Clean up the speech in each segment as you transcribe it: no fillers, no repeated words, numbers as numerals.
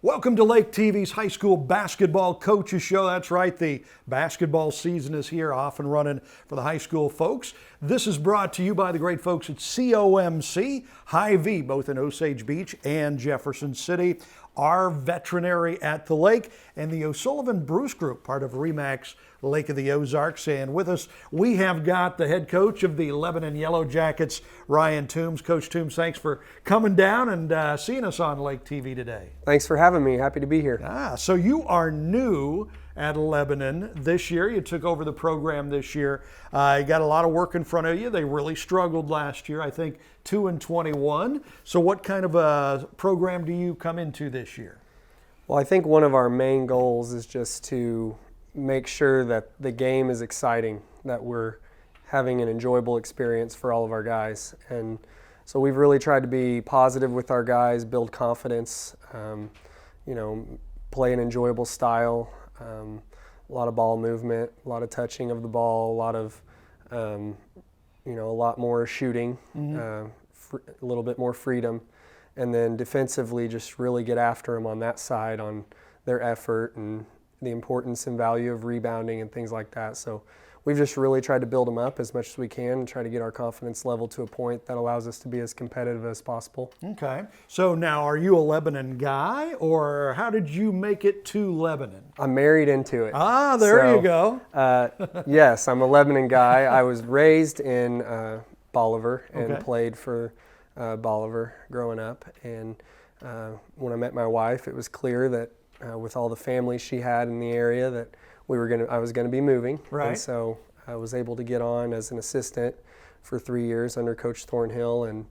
Welcome to Lake TV's High School Basketball Coaches Show. That's right, the basketball season is here, off and running for the high school folks. This is brought to you by the great folks at COMC, Hy-Vee, both in Osage Beach and Jefferson City, our veterinary at the lake, and the O'Sullivan Bruce Group, part of RE/MAX Lake of the Ozarks. And with us, we have got the head coach of the Lebanon Yellow Jackets, Ryan Toombs. Coach Toombs, thanks for coming down and seeing us on Lake TV today. Thanks for having me. Happy to be here. So you are new at Lebanon this year. You took over the program this year. You got a lot of work in front of you. They really struggled last year, I think 2-21. So what kind of a program do you come into this year? Well, I think one of our main goals is just to make sure that the game is exciting, that we're having an enjoyable experience for all of our guys. And so we've really tried to be positive with our guys, build confidence, play an enjoyable style, a lot of ball movement, a lot of touching of the ball, a lot of, a lot more shooting, a little bit more freedom. And then defensively, just really get after them on that side, on their effort and the importance and value of rebounding and things like that. So we've just really tried to build them up as much as we can and try to get our confidence level to a point that allows us to be as competitive as possible. Okay. So now, are you a Lebanon guy, or how did you make it to Lebanon? I'm married into it. You go. Yes, I'm a Lebanon guy. I was raised in Bolivar and played for Bolivar growing up. And when I met my wife, it was clear that with all the family she had in the area that I was going to be moving. Right. And so I was able to get on as an assistant for 3 years under Coach Thornhill, and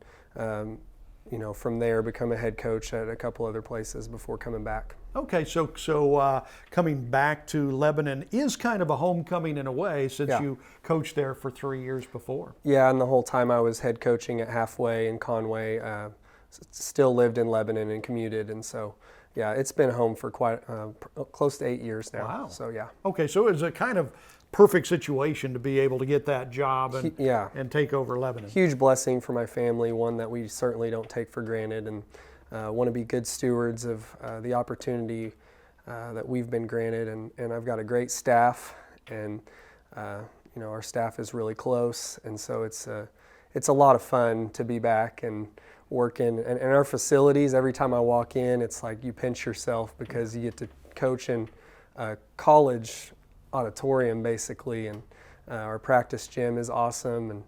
from there become a head coach at a couple other places before coming back. Okay, so coming back to Lebanon is kind of a homecoming in a way, since you coached there for 3 years before. Yeah, and the whole time I was head coaching at Halfway in Conway, still lived in Lebanon and commuted, and so yeah, it's been home for quite close to 8 years now. Wow. So yeah. Okay, so it was a kind of perfect situation to be able to get that job and take over Lebanon. Huge blessing for my family, one that we certainly don't take for granted, and want to be good stewards of the opportunity that we've been granted. And I've got a great staff, and our staff is really close, and so it's a lot of fun to be back and working. And our facilities, every time I walk in, it's like you pinch yourself because you get to coach in a college auditorium basically, and our practice gym is awesome, and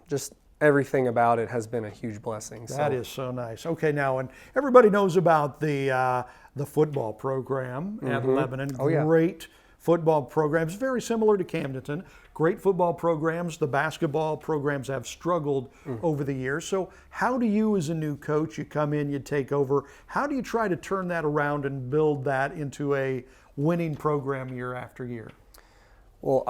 just everything about it has been a huge blessing. That is so nice. Okay, now, and everybody knows about the football program at Lebanon. Great football programs, very similar to Camdenton. Great football programs. The basketball programs have struggled over the years. So how do you, as a new coach, you come in, you take over, how do you try to turn that around and build that into a winning program year after year? Well,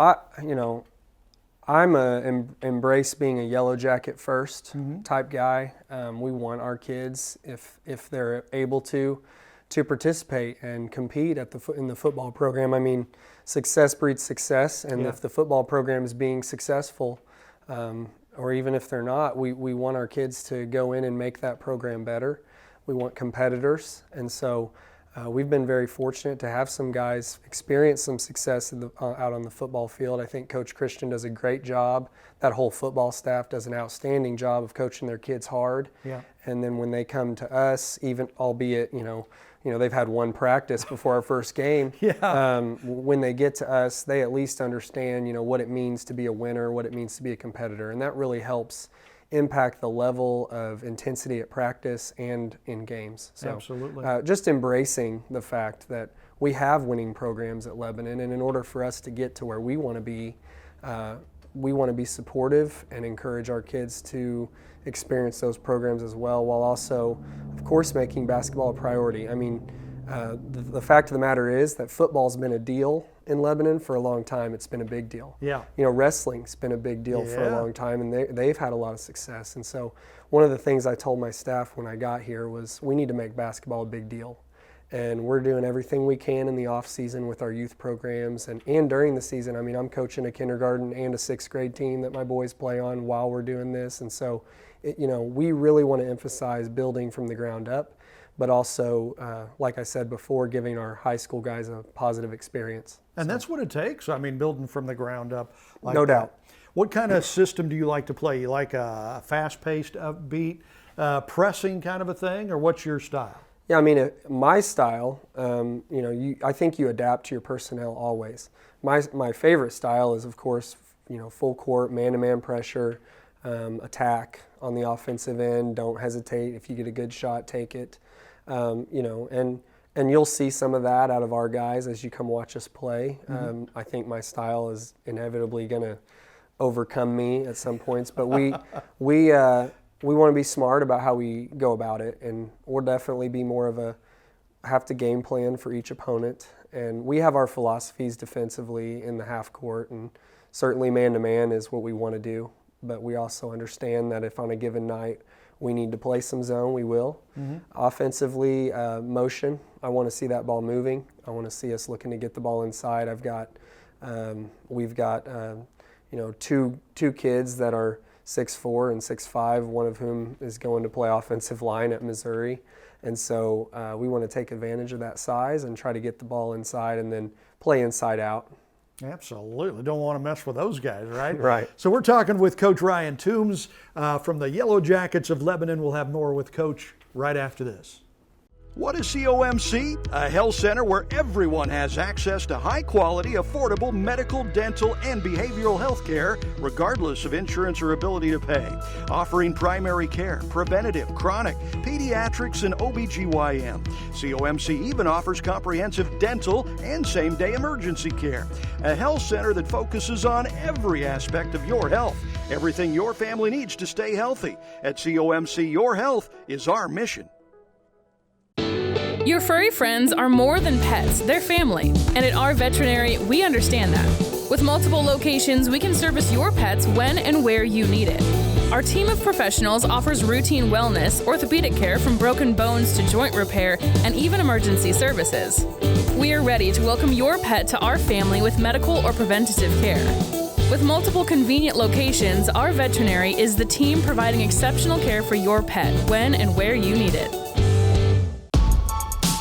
I'm embrace being a yellow jacket first type guy. We want our kids, if they're able to participate and compete in the football program. I mean, success breeds success, and if the football program is being successful, or even if they're not, we want our kids to go in and make that program better. We want competitors, and so we've been very fortunate to have some guys experience some success out on the football field. I think Coach Christian does a great job. That whole football staff does an outstanding job of coaching their kids hard. Yeah. And then when they come to us, even albeit they've had one practice before our first game. When they get to us, they at least understand what it means to be a winner, what it means to be a competitor, and that really helps impact the level of intensity at practice and in games. So, absolutely. Just embracing the fact that we have winning programs at Lebanon, and in order for us to get to where we want to be supportive and encourage our kids to experience those programs as well, while also, of course, making basketball a priority. I mean, the fact of the matter is that football's been a deal in Lebanon for a long time. It's been a big deal. Yeah. Wrestling's been a big deal for a long time, and they've had a lot of success. And so one of the things I told my staff when I got here was we need to make basketball a big deal. And we're doing everything we can in the off season with our youth programs and during the season. I mean, I'm coaching a kindergarten and a 6th grade team that my boys play on while we're doing this. And so, we really want to emphasize building from the ground up. but also, like I said before, giving our high school guys a positive experience. And that's what it takes. I mean, building from the ground up. Like No doubt. What kind of system do you like to play? You like a fast-paced, upbeat, pressing kind of a thing, or what's your style? Yeah, I mean, my style, I think you adapt to your personnel always. My favorite style is, of course, full court, man-to-man pressure, attack on the offensive end. Don't hesitate. If you get a good shot, take it. And you'll see some of that out of our guys as you come watch us play. I think my style is inevitably going to overcome me at some points, but we want to be smart about how we go about it, and we'll definitely be more of have to game plan for each opponent. And we have our philosophies defensively in the half court, and certainly man-to-man is what we want to do. But we also understand that if on a given night we need to play some zone, we will. Offensively, motion, I want to see that ball moving. I want to see us looking to get the ball inside. We've got two kids that are 6'4" and 6'5", one of whom is going to play offensive line at Missouri. And so we want to take advantage of that size and try to get the ball inside and then play inside out. Absolutely. Don't want to mess with those guys, right? Right. So we're talking with Coach Ryan Toombs from the Yellow Jackets of Lebanon. We'll have more with Coach right after this. What is COMC? A health center where everyone has access to high-quality, affordable medical, dental, and behavioral health care, regardless of insurance or ability to pay. Offering primary care, preventative, chronic, pediatrics, and OBGYN. COMC even offers comprehensive dental and same-day emergency care. A health center that focuses on every aspect of your health. Everything your family needs to stay healthy. At COMC, your health is our mission. Your furry friends are more than pets, they're family. And at our veterinary, we understand that. With multiple locations, we can service your pets when and where you need it. Our team of professionals offers routine wellness, orthopedic care from broken bones to joint repair, and even emergency services. We are ready to welcome your pet to our family with medical or preventative care. With multiple convenient locations, our veterinary is the team providing exceptional care for your pet when and where you need it.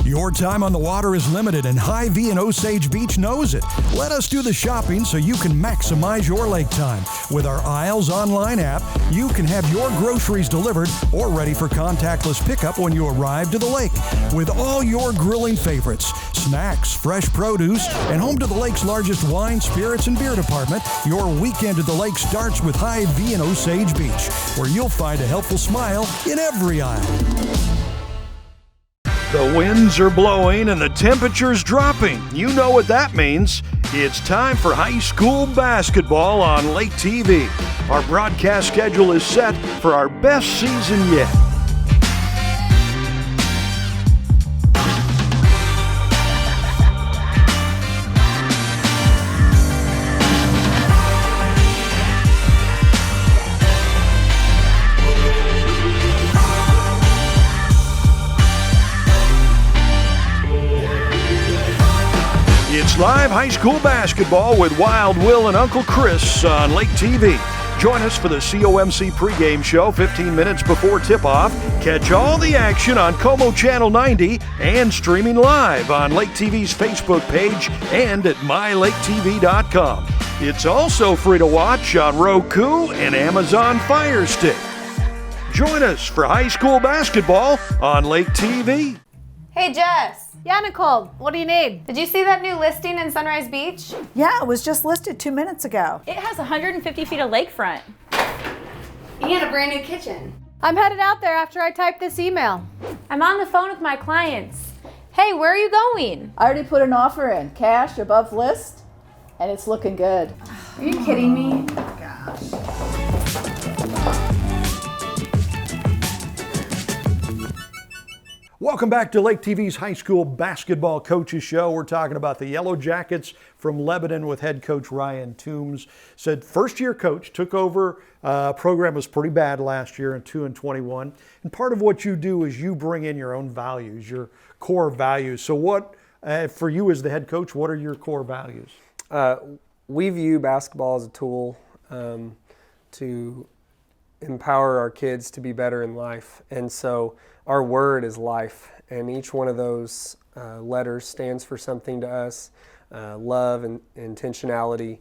Your time on the water is limited, and Hy-Vee and Osage Beach knows it. Let us do the shopping so you can maximize your lake time. With our Isles online app, you can have your groceries delivered or ready for contactless pickup when you arrive to the lake. With all your grilling favorites, snacks, fresh produce, and home to the lake's largest wine, spirits, and beer department, your weekend at the lake starts with Hy-Vee and Osage Beach, where you'll find a helpful smile in every aisle. The winds are blowing and the temperature's dropping. You know what that means. It's time for high school basketball on Lake TV. Our broadcast schedule is set for our best season yet. It's live high school basketball with Wild Will and Uncle Chris on Lake TV. Join us for the COMC pregame show 15 minutes before tip-off. Catch all the action on Como Channel 90 and streaming live on Lake TV's Facebook page and at mylaketv.com. It's also free to watch on Roku and Amazon Fire Stick. Join us for high school basketball on Lake TV. Hey, Jess. Yeah, Nicole, what do you need? Did you see that new listing in Sunrise Beach? Yeah, it was just listed 2 minutes ago. It has 150 feet of lakefront. And a brand new kitchen. I'm headed out there after I type this email. I'm on the phone with my clients. Hey, where are you going? I already put an offer in, cash above list, and it's looking good. Are you kidding me? Welcome back to Lake TV's High School Basketball Coaches Show. We're talking about the Yellow Jackets from Lebanon with head coach Ryan Toombs. Said first-year coach, took over. Program was pretty bad last year in 2-21. And part of what you do is you bring in your own values, your core values. So what, for you as the head coach, what are your core values? We view basketball as a tool to empower our kids to be better in life. And so our word is life, and each one of those letters stands for something to us: love and intentionality,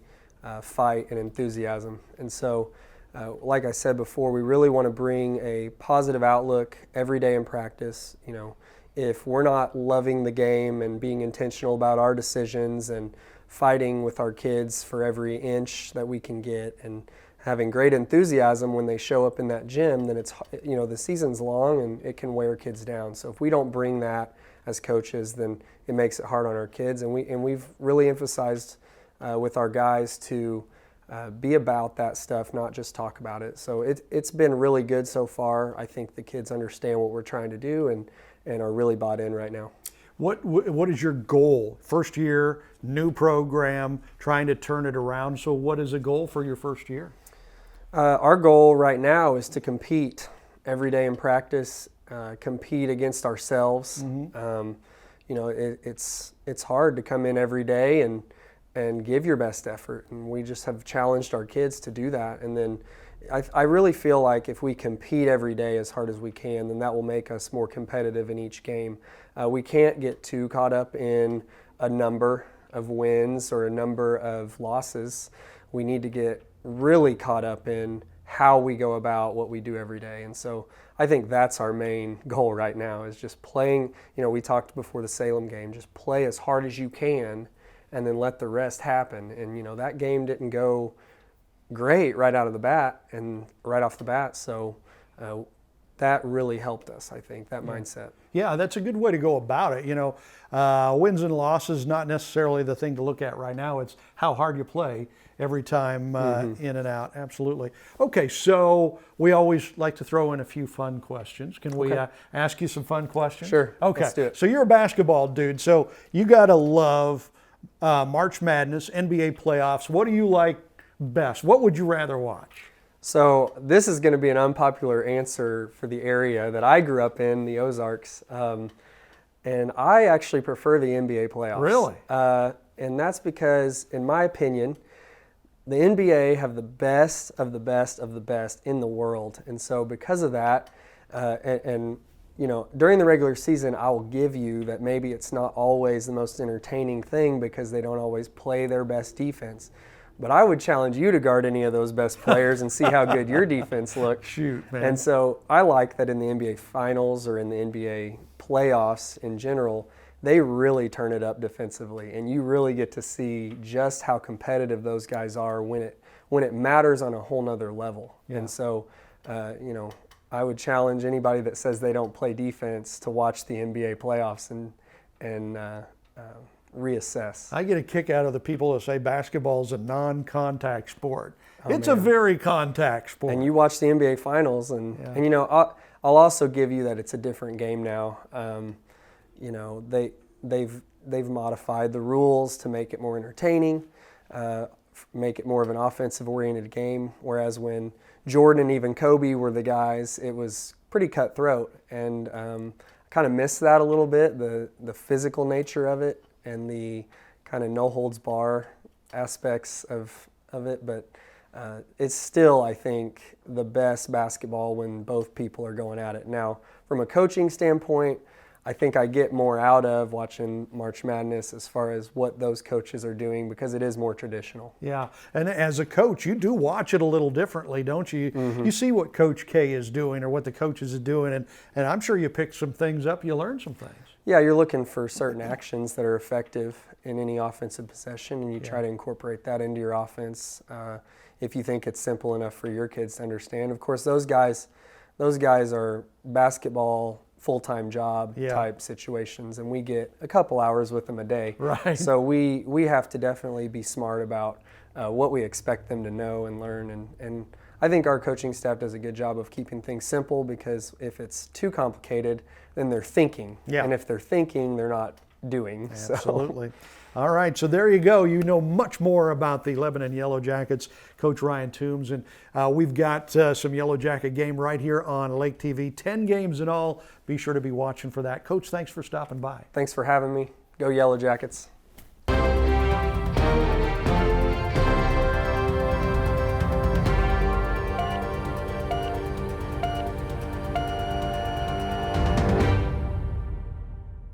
fight and enthusiasm. And so, like I said before, we really want to bring a positive outlook every day in practice. You know, if we're not loving the game and being intentional about our decisions and fighting with our kids for every inch that we can get and having great enthusiasm when they show up in that gym, then it's, you know, the season's long and it can wear kids down. So if we don't bring that as coaches, then it makes it hard on our kids. And we've really emphasized with our guys to be about that stuff, not just talk about it. So it's been really good so far. I think the kids understand what we're trying to do and are really bought in right now. What is your goal? First year, new program, trying to turn it around. So what is a goal for your first year? Our goal right now is to compete every day in practice, compete against ourselves. You know, it's hard to come in every day and give your best effort, and we just have challenged our kids to do that. And then I really feel like if we compete every day as hard as we can, then that will make us more competitive in each game. We can't get too caught up in a number of wins or a number of losses. We need to get really caught up in how we go about what we do every day. And so I think that's our main goal right now, is just playing. You know, we talked before the Salem game, just play as hard as you can and then let the rest happen. And, you know, that game didn't go great right off the bat. So that really helped us, I think, that mindset. Yeah, that's a good way to go about it. You know, wins and losses, not necessarily the thing to look at right now. It's how hard you play every time in and out. Absolutely. Okay, so we always like to throw in a few fun questions. Can we ask you some fun questions? Sure. Okay. Let's do it. So you're a basketball dude. So you got to love March Madness, NBA playoffs. What do you like best? What would you rather watch? So this is going to be an unpopular answer for the area that I grew up in, the Ozarks. And I actually prefer the NBA playoffs. Really? And that's because, in my opinion, the NBA have the best of the best of the best in the world. And so because of that, and you know, during the regular season, I will give you that maybe it's not always the most entertaining thing because they don't always play their best defense. But I would challenge you to guard any of those best players and see how good your defense looks. Shoot, man. And so I like that in the NBA Finals or in the NBA playoffs in general, they really turn it up defensively, and you really get to see just how competitive those guys are when it matters on a whole nother level. Yeah. And so, you know, I would challenge anybody that says they don't play defense to watch the NBA playoffs and reassess. I get a kick out of the people that say basketball is a non-contact sport. It's a very contact sport. And you watch the NBA Finals, and you know, I'll also give you that it's a different game now. You know, they've modified the rules to make it more entertaining, make it more of an offensive-oriented game. Whereas when Jordan and even Kobe were the guys, it was pretty cutthroat, and kind of missed that a little bit, the physical nature of it and the kind of no holds bar aspects of it. But it's still, I think, the best basketball when both people are going at it. Now, from a coaching standpoint, I think I get more out of watching March Madness as far as what those coaches are doing, because it is more traditional. Yeah, and as a coach, you do watch it a little differently, don't you? You see what Coach K is doing or what the coaches are doing, and I'm sure you pick some things up, you learn some things. Yeah, you're looking for certain actions that are effective in any offensive possession, and you try to incorporate that into your offense if you think it's simple enough for your kids to understand. Of course, those guys are basketball full-time job type situations, and we get a couple hours with them a day. Right. So we have to definitely be smart about what we expect them to know and learn, and I think our coaching staff does a good job of keeping things simple, because if it's too complicated, then they're thinking. Yeah. And if they're thinking, they're not doing. Absolutely. All right, so there you go. You know much more about the Lebanon Yellow Jackets, Coach Ryan Toombs, and we've got some Yellow Jacket game right here on Lake TV. 10 games in all. Be sure to be watching for that. Coach, thanks for stopping by. Thanks for having me. Go Yellow Jackets.